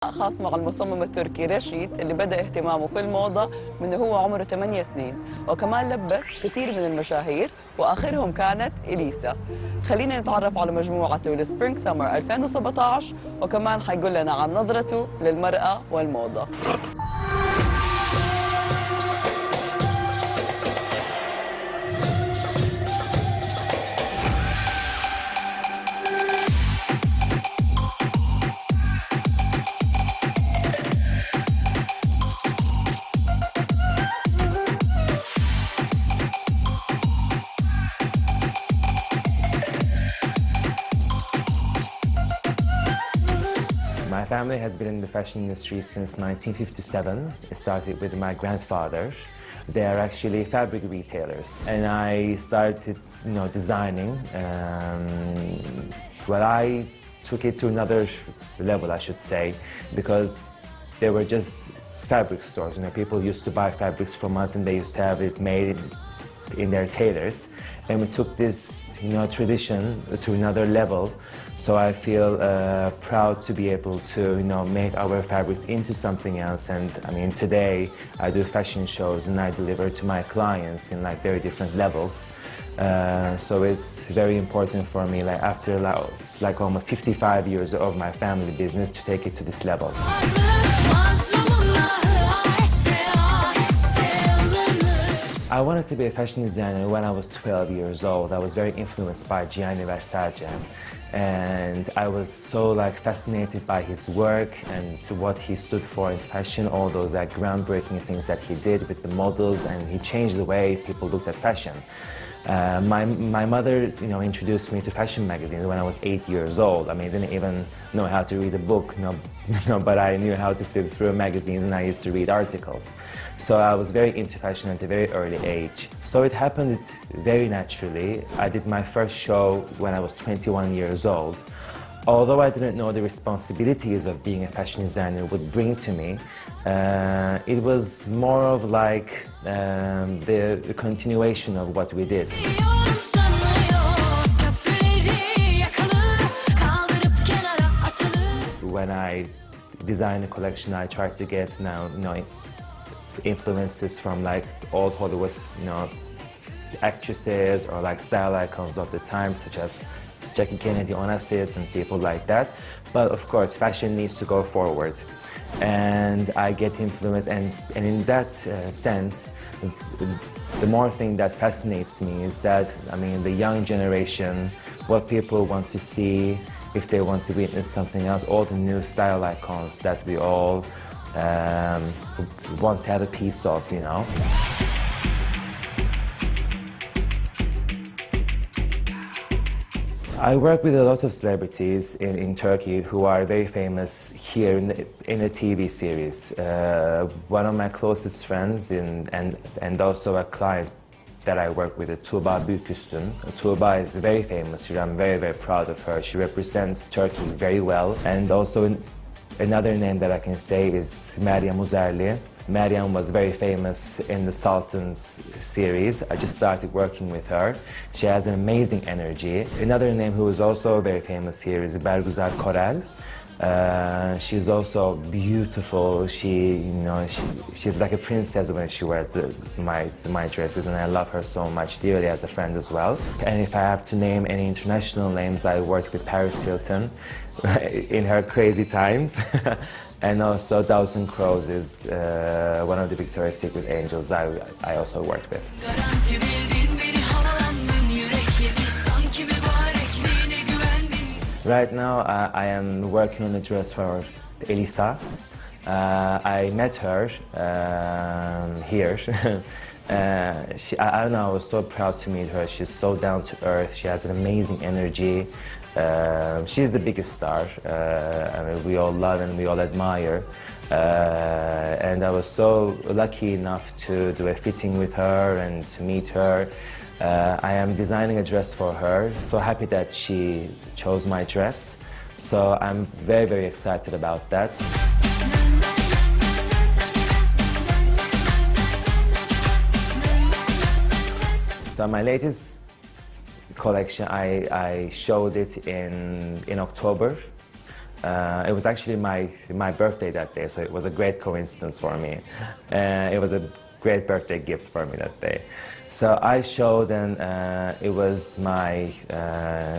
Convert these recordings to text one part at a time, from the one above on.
لقاء خاص مع المصمم التركي راشيت اللي بدأ اهتمامه في الموضة من هو عمره 8 سنين، وكمان لبس كثير من المشاهير وآخرهم كانت إليسا. خلينا نتعرف على مجموعته لسبرينغ سمر 2017، وكمان حيقول لنا عن نظرته للمرأة والموضة. My family has been in the fashion industry since 1957. It started with my grandfather. They are actually fabric retailers, and I started, designing. Well, I took it to another level, I should say, because they were just fabric stores. People used to buy fabrics from us, and they used to have it made in their tailors, and we took this, tradition to another level. So I feel proud to be able to, make our fabrics into something else. And I mean, today I do fashion shows and I deliver to my clients in very different levels. So it's very important for me, after almost 55 years of my family business, to take it to this level. I wanted to be a fashion designer when I was 12 years old. I was very influenced by Gianni Versace, and I was so fascinated by his work and what he stood for in fashion, all those groundbreaking things that he did with the models, and he changed the way people looked at fashion. My mother, introduced me to fashion magazines when I was 8 years old. I mean, I didn't even know how to read a book, but I knew how to flip through magazines, and I used to read articles. So I was very into fashion at a very early age. So it happened very naturally. I did my first show when I was 21 years old. Although I didn't know the responsibilities of being a fashion designer would bring to me, it was more of the continuation of what we did. When I design a collection, I try to get influences from old Hollywood, actresses or style icons of the time, such as Jackie Kennedy, Onassis, and people like that. But of course, fashion needs to go forward, and I get influence. And in that sense, the more thing that fascinates me is that, I mean, the young generation, what people want to see, if they want to witness something else, all the new style icons that we all want to have a piece of, I work with a lot of celebrities in Turkey who are very famous here in a TV series. One of my closest friends and also a client that I work with, Tuğba Büyüküstün. Tuğba is very famous here. I'm very, very proud of her. She represents Turkey very well. And also another name that I can say is Meryem Uzerli. Meryem was very famous in the Sultans series. I just started working with her. She has an amazing energy. Another name who is also very famous here is Bergüzar Korel. She's also beautiful. She's like a princess when she wears my dresses, and I love her so much dearly as a friend as well. And if I have to name any international names, I worked with Paris Hilton in her crazy times. And also Dawson Crows is one of the Victoria's Secret angels I also worked with. Right now I am working on a dress for Elisa. I met her here. I don't know, I was so proud to meet her. She's so down to earth. She has an amazing energy. She's the biggest star. I mean, we all love and we all admire. And I was so lucky enough to do a fitting with her and to meet her. I am designing a dress for her. So happy that she chose my dress. So I'm very, very excited about that. So my latest collection, I showed it in October. It was actually my birthday that day, so it was a great coincidence for me. It was a great birthday gift for me that day. So I showed, and it was my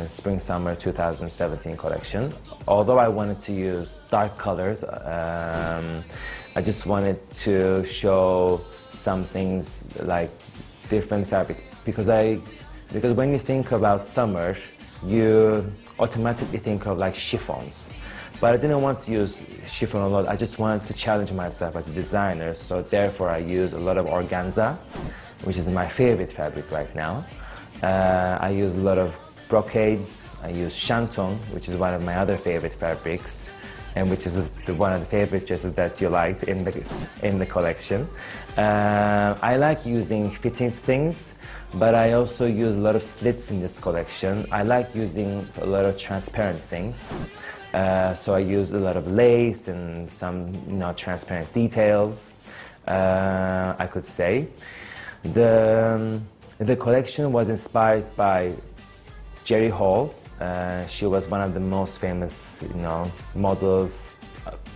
Spring-Summer 2017 collection. Although I wanted to use dark colors, I just wanted to show some things like different fabrics, because when you think about summer, you automatically think of like chiffons. But I didn't want to use chiffon a lot. I just wanted to challenge myself as a designer, so therefore I used a lot of organza, which is my favorite fabric right now. I use a lot of brocades. I use shantung, which is one of my other favorite fabrics, and which is one of the favorite dresses that you liked in the collection. I like using fitting things, but I also use a lot of slits in this collection. I like using a lot of transparent things. So I use a lot of lace and some, transparent details, I could say. The collection was inspired by Jerry Hall. She was one of the most famous, models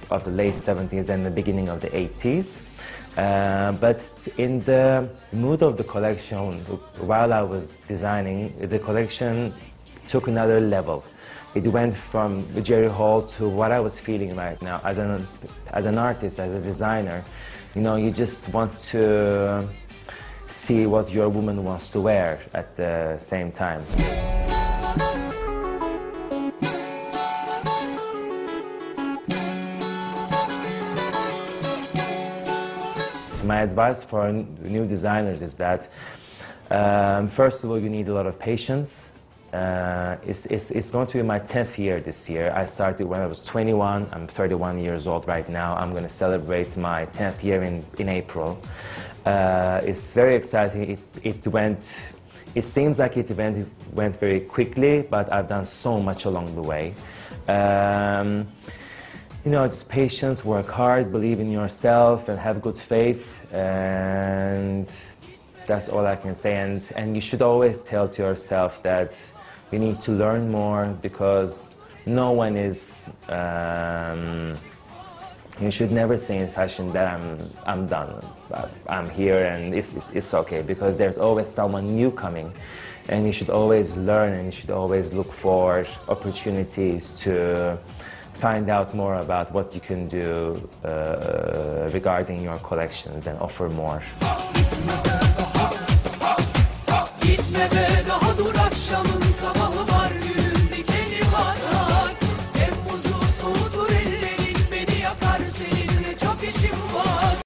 of the late 70s and the beginning of the 80s. But in the mood of the collection, while I was designing, the collection took another level. It went from Jerry Hall to what I was feeling right now. As an artist, as a designer, you just want to see what your woman wants to wear at the same time. My advice for new designers is that, first of all, you need a lot of patience. It's going to be my 10th year this year. I started when I was 21. I'm 31 years old right now. I'm going to celebrate my 10th year in April. It's very exciting. It seems like it went very quickly, but I've done so much along the way. Just patience, work hard, believe in yourself, and have good faith. And that's all I can say. And you should always tell to yourself that you need to learn more, because no one is. You should never say in fashion that I'm done. I'm here and it's okay, because there's always someone new coming, and you should always learn, and you should always look for opportunities to find out more about what you can do regarding your collections and offer more. Gitme be daha dur akşamın sabahı